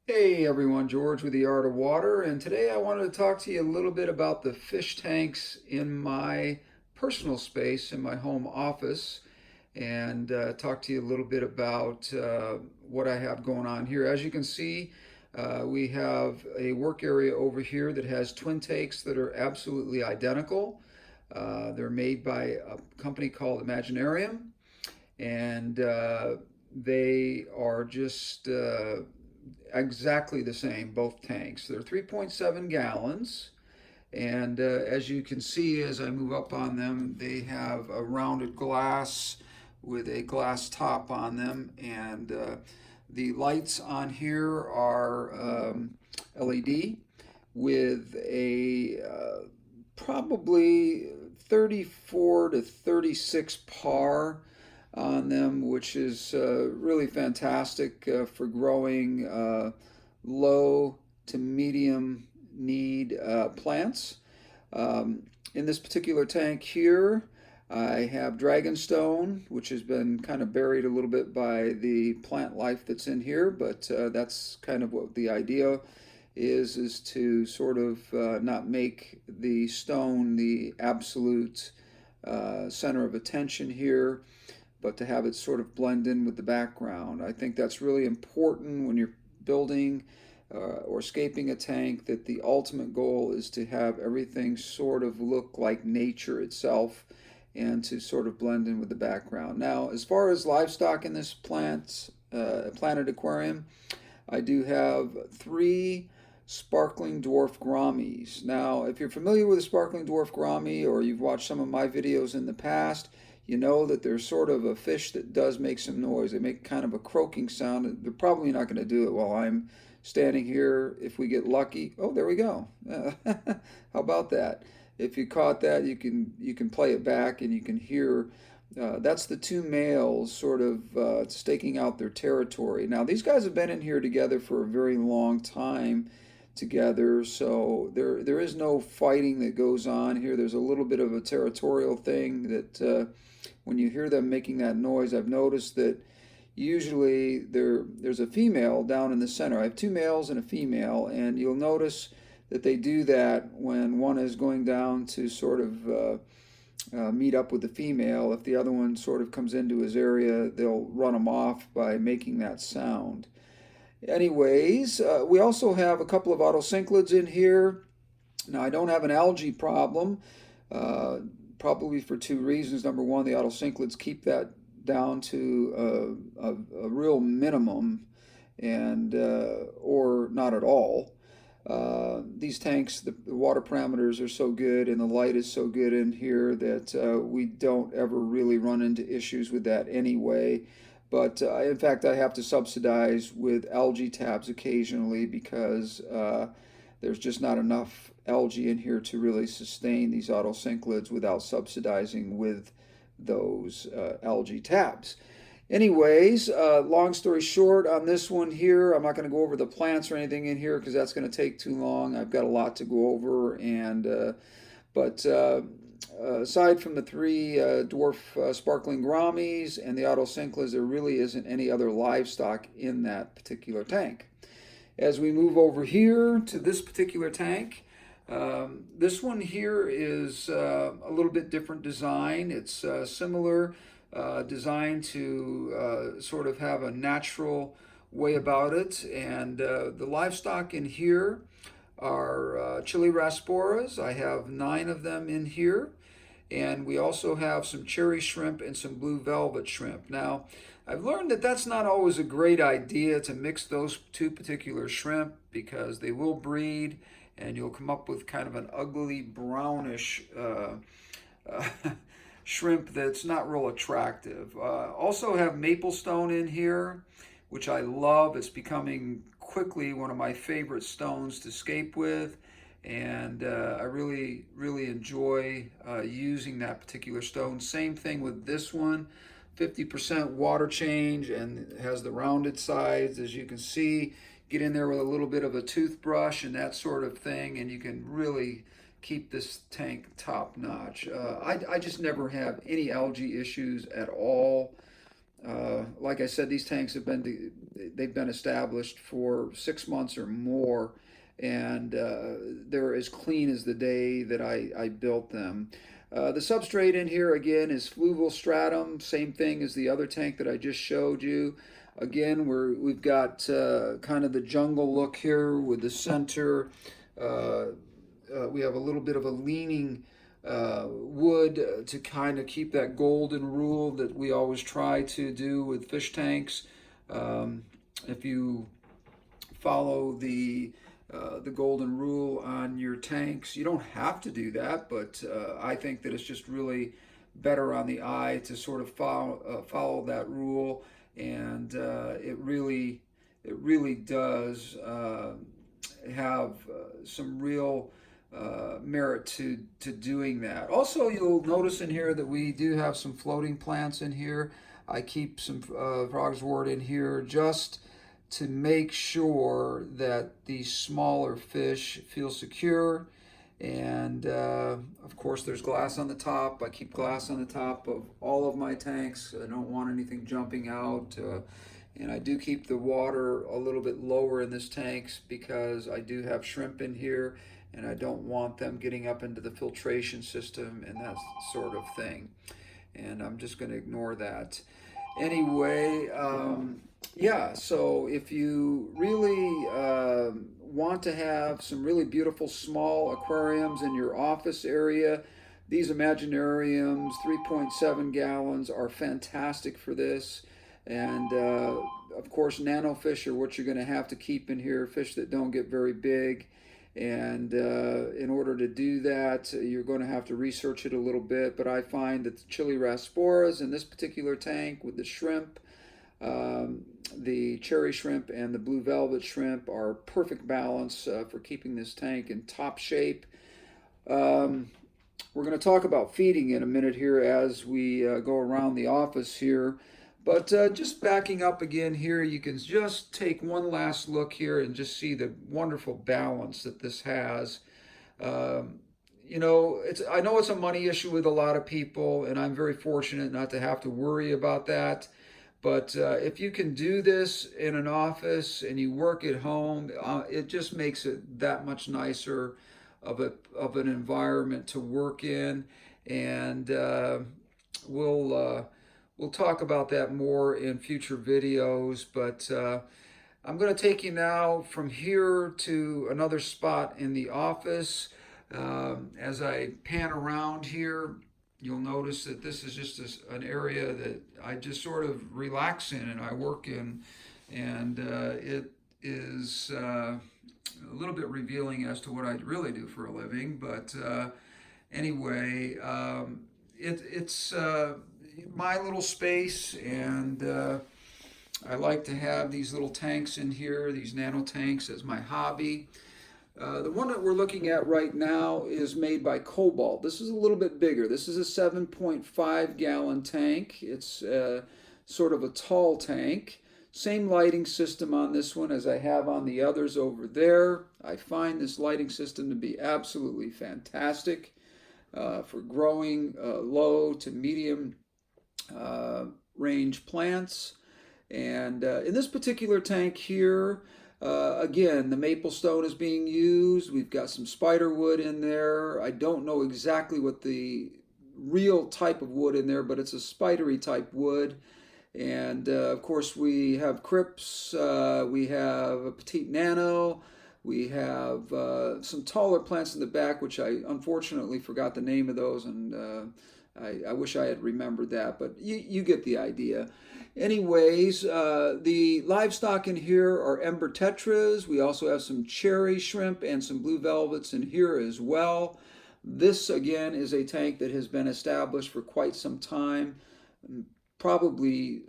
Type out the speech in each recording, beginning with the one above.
Hey everyone, George with the Art of Water, and today I wanted to talk to you a little bit about the fish tanks in my personal space in my home office and talk to you a little bit about what I have going on here. As you can see, we have a work area over here that has twin tanks that are absolutely identical. They're made by a company called Imagitarium, and they are just exactly the same, both tanks. They're 3.7 gallons. And as you can see, as I move up on them, they have a rounded glass with a glass top on them. And the lights on here are LED with a probably 34 to 36 par on them, which is really fantastic for growing low to medium need plants. In this particular tank here, I have dragonstone, which has been kind of buried a little bit by the plant life that's in here, but that's kind of what the idea is to sort of not make the stone the absolute center of attention here, but to have it sort of blend in with the background. I think that's really important when you're building or scaping a tank, that the ultimate goal is to have everything sort of look like nature itself and to sort of blend in with the background. Now, as far as livestock in this planted aquarium, I do have three sparkling dwarf gouramis. Now, if you're familiar with a sparkling dwarf gourami or you've watched some of my videos in the past, you know that they're sort of a fish that does make some noise. They make kind of a croaking sound. They're probably not going to do it while I'm standing here. If we get lucky, oh, there we go. How about that? If you caught that, you can play it back and you can hear. That's the two males sort of staking out their territory. Now, these guys have been in here together for a very long time together, so there is no fighting that goes on here. There's a little bit of a territorial thing that when you hear them making that noise, I've noticed that usually there's a female down in the center. I have two males and a female, and you'll notice that they do that when one is going down to sort of meet up with the female. If the other one sort of comes into his area, they'll run him off by making that sound. Anyways, we also have a couple of autocinclids in here. Now, I don't have an algae problem, uh, probably for two reasons. Number one, the autocinclids keep that down to a real minimum, and or not at all. These tanks, the water parameters are so good and the light is so good in here that we don't ever really run into issues with that anyway. But in fact, I have to subsidize with algae tabs occasionally because there's just not enough algae in here to really sustain these autocinclids without subsidizing with those algae tabs. Anyways, long story short on this one here, I'm not going to go over the plants or anything in here because that's going to take too long. I've got a lot to go over, and but aside from the three dwarf sparkling gouramis and the autocinclids, there really isn't any other livestock in that particular tank. As we move over here to this particular tank, this one here is a little bit different design. It's similar design to sort of have a natural way about it. And the livestock in here are chili rasporas. I have 9 of them in here. And we also have some cherry shrimp and some blue velvet shrimp. Now, I've learned that that's not always a great idea to mix those two particular shrimp because they will breed and you'll come up with kind of an ugly brownish uh, shrimp that's not real attractive. Also have maple stone in here, which I love. It's becoming quickly one of my favorite stones to scape with, and I really, really enjoy using that particular stone. Same thing with this one, 50% water change, and it has the rounded sides, as you can see. Get in there with a little bit of a toothbrush and that sort of thing, and you can really keep this tank top notch. I just never have any algae issues at all. Like I said, these tanks they've been established for 6 months or more, and they're as clean as the day that I built them. The substrate in here again is fluval stratum, same thing as the other tank that I just showed you. Again, we've got kind of the jungle look here with the center. Uh, we have a little bit of a leaning wood to kind of keep that golden rule that we always try to do with fish tanks. Um, if you follow the golden rule on your tanks, you don't have to do that, but I think that it's just really better on the eye to sort of follow that rule, and it really does have some real merit to doing that. Also, you'll notice in here that we do have some floating plants in here. I keep some frogswort in here just to make sure that these smaller fish feel secure. And of course, there's glass on the top. I keep glass on the top of all of my tanks. I don't want anything jumping out. And I do keep the water a little bit lower in this tanks because I do have shrimp in here, and I don't want them getting up into the filtration system and that sort of thing. And I'm just going to ignore that. Anyway, yeah, so if you really want to have some really beautiful small aquariums in your office area, these Imaginariums, 3.7 gallons, are fantastic for this. And of course, nano fish are what you're going to have to keep in here, fish that don't get very big. And in order to do that, you're going to have to research it a little bit. But I find that the Chili Rasporas in this particular tank with the shrimp, the cherry shrimp and the blue velvet shrimp, are perfect balance for keeping this tank in top shape. We're going to talk about feeding in a minute here as we go around the office here. But just backing up again here, you can just take one last look here and just see the wonderful balance that this has. You know, I know it's a money issue with a lot of people, and I'm very fortunate not to have to worry about that. But if you can do this in an office and you work at home, it just makes it that much nicer of an environment to work in. And we'll talk about that more in future videos. But I'm going to take you now from here to another spot in the office. As I pan around here, you'll notice that this is just an area that I just sort of relax in and I work in, and it is a little bit revealing as to what I really do for a living. But anyway, it's my little space, and I like to have these little tanks in here, these nano tanks, as my hobby. The one that we're looking at right now is made by Cobalt. This is a little bit bigger. This is a 7.5 gallon tank. It's sort of a tall tank. Same lighting system on this one as I have on the others over there. I find this lighting system to be absolutely fantastic for growing low to medium range plants. And in this particular tank here, again, the maple stone is being used. We've got some spider wood in there. I don't know exactly what the real type of wood in there, but it's a spidery type wood. And of course, we have crypts, we have a petite nano, we have some taller plants in the back, which I unfortunately forgot the name of those, and I wish I had remembered that, but you get the idea. Anyways, the livestock in here are ember tetras. We also have some cherry shrimp and some blue velvets in here as well. This, again, is a tank that has been established for quite some time. Probably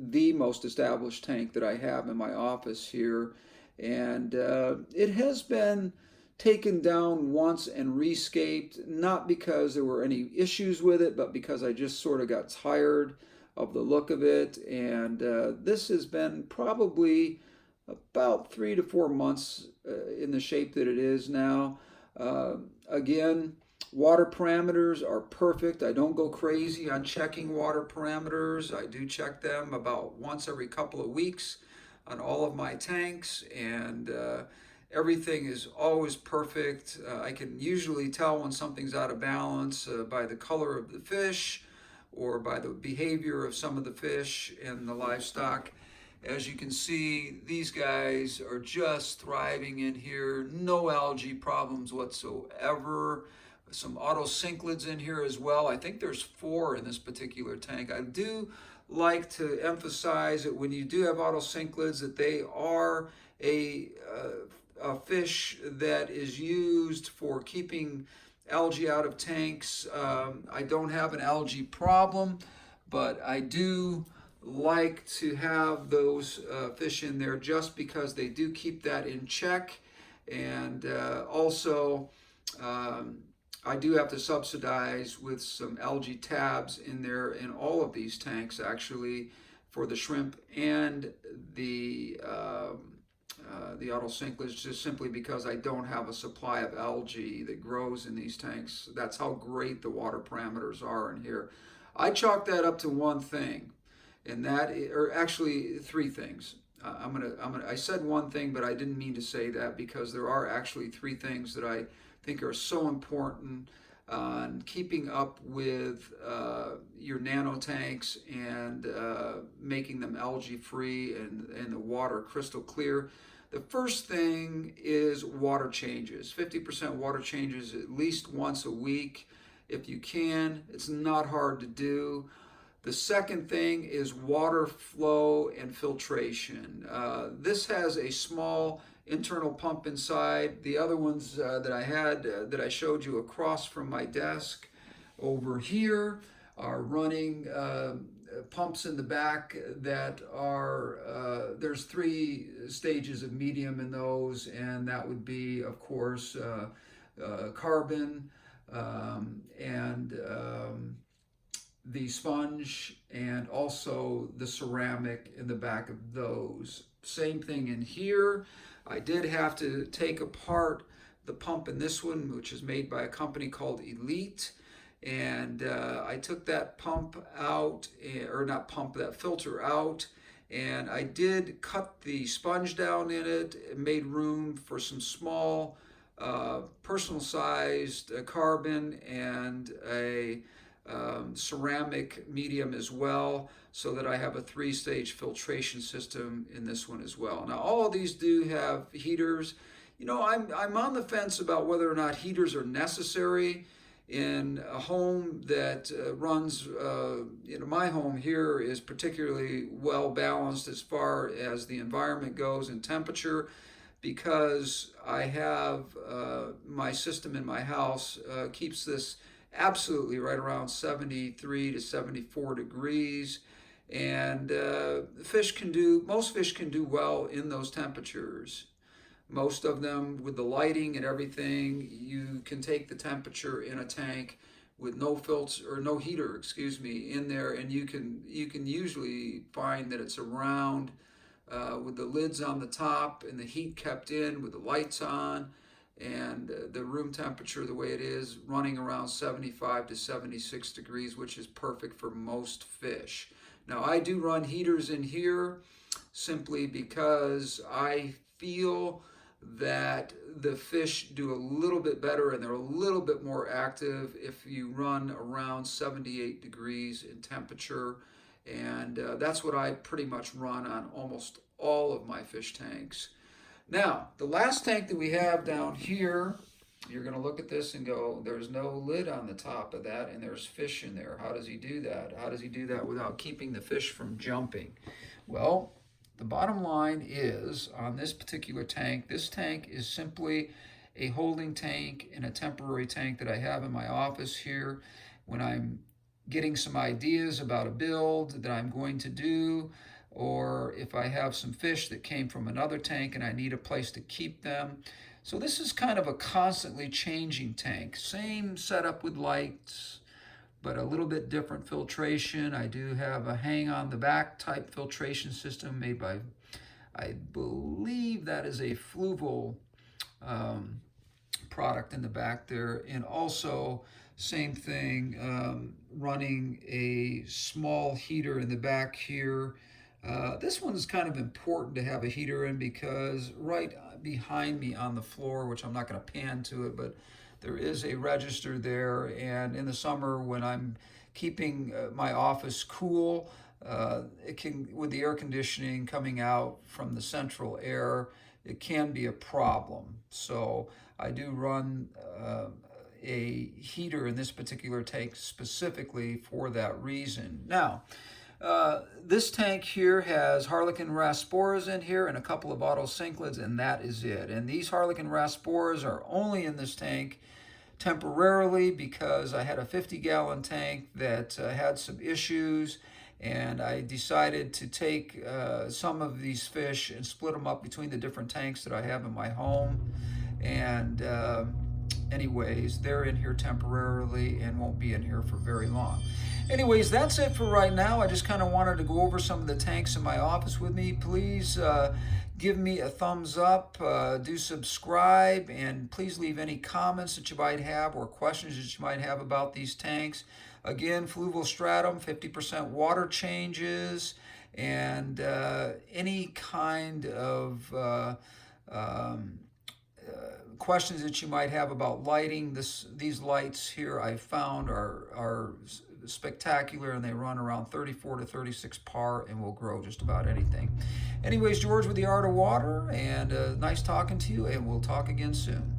the most established tank that I have in my office here. And it has been taken down once and rescaped, not because there were any issues with it, but because I just sort of got tired of the look of it. And this has been probably about 3 to 4 months in the shape that it is now. Again, Water parameters are perfect. I don't go crazy on checking water parameters. I do check them about once every couple of weeks on all of my tanks, and everything is always perfect. I can usually tell when something's out of balance by the color of the fish or by the behavior of some of the fish and the livestock. As you can see, these guys are just thriving in here. No algae problems whatsoever. Some autocinclids in here as well. I think there's 4 in this particular tank. I do like to emphasize that when you do have autocinclids, that they are a fish that is used for keeping algae out of tanks. I don't have an algae problem, but I do like to have those fish in there just because they do keep that in check. And also, I do have to subsidize with some algae tabs in there in all of these tanks, actually, for the shrimp and the autocinclids, just simply because I don't have a supply of algae that grows in these tanks. That's how great the water parameters are in here. I chalk that up to one thing, and that, or actually 3 things. I said one thing, but I didn't mean to say that, because there are actually 3 things that I think are so important on keeping up with your nano tanks and making them algae free and the water crystal clear. The first thing is water changes. 50% water changes at least once a week if you can. It's not hard to do. The second thing is water flow and filtration. This has a small internal pump inside. The other ones that I had, that I showed you across from my desk over here, are running pumps in the back that are, there's 3 stages of medium in those, and that would be, of course, carbon and the sponge, and also the ceramic in the back of those. Same thing in here. I did have to take apart the pump in this one, which is made by a company called Elite, and I took that pump out, or not pump, that filter out, and I did cut the sponge down in it, made room for some small personal sized carbon and a ceramic medium as well, so that I have a 3-stage filtration system in this one as well. Now, all of these do have heaters. You know, I'm on the fence about whether or not heaters are necessary in a home that runs, my home here is particularly well balanced as far as the environment goes and temperature, because I have my system in my house keeps this absolutely right around 73 to 74 degrees, and most fish can do well in those temperatures. Most of them, with the lighting and everything, you can take the temperature in a tank with no filter or no heater, excuse me, in there, and you can usually find that it's around with the lids on the top and the heat kept in with the lights on, and the room temperature the way it is, running around 75 to 76 degrees, which is perfect for most fish. Now, I do run heaters in here simply because I feel that the fish do a little bit better and they're a little bit more active if you run around 78 degrees in temperature, and that's what I pretty much run on almost all of my fish tanks. Now, the last tank that we have down here, you're going to look at this and go, there's no lid on the top of that, and there's fish in there. How does he do that? How does he do that without keeping the fish from jumping? Well, the bottom line is, on this particular tank, this tank is simply a holding tank and a temporary tank that I have in my office here when I'm getting some ideas about a build that I'm going to do, or if I have some fish that came from another tank and I need a place to keep them. So this is kind of a constantly changing tank. Same setup with lights, but a little bit different filtration. I do have a hang on the back type filtration system made by, I believe that is a Fluval product in the back there. And also, same thing, running a small heater in the back here. This one is kind of important to have a heater in because right behind me on the floor, which I'm not going to pan to it, but there is a register there. And in the summer, when I'm keeping my office cool, it can, with the air conditioning coming out from the central air, it can be a problem. So I do run a heater in this particular tank specifically for that reason. Now, this tank here has Harlequin Rasporas in here and a couple of auto cichlids, and that is it. And these Harlequin Rasporas are only in this tank temporarily because I had a 50-gallon tank that had some issues, and I decided to take some of these fish and split them up between the different tanks that I have in my home. And anyways, they're in here temporarily and won't be in here for very long. Anyways, that's it for right now. I just kind of wanted to go over some of the tanks in my office with me. Please give me a thumbs up, do subscribe, and please leave any comments that you might have or questions that you might have about these tanks. Again, fluvial stratum, 50% water changes, and any kind of questions that you might have about lighting. These lights here I found are spectacular, and they run around 34 to 36 par and will grow just about anything. Anyways, George with the Art of Water, and nice talking to you, and we'll talk again soon.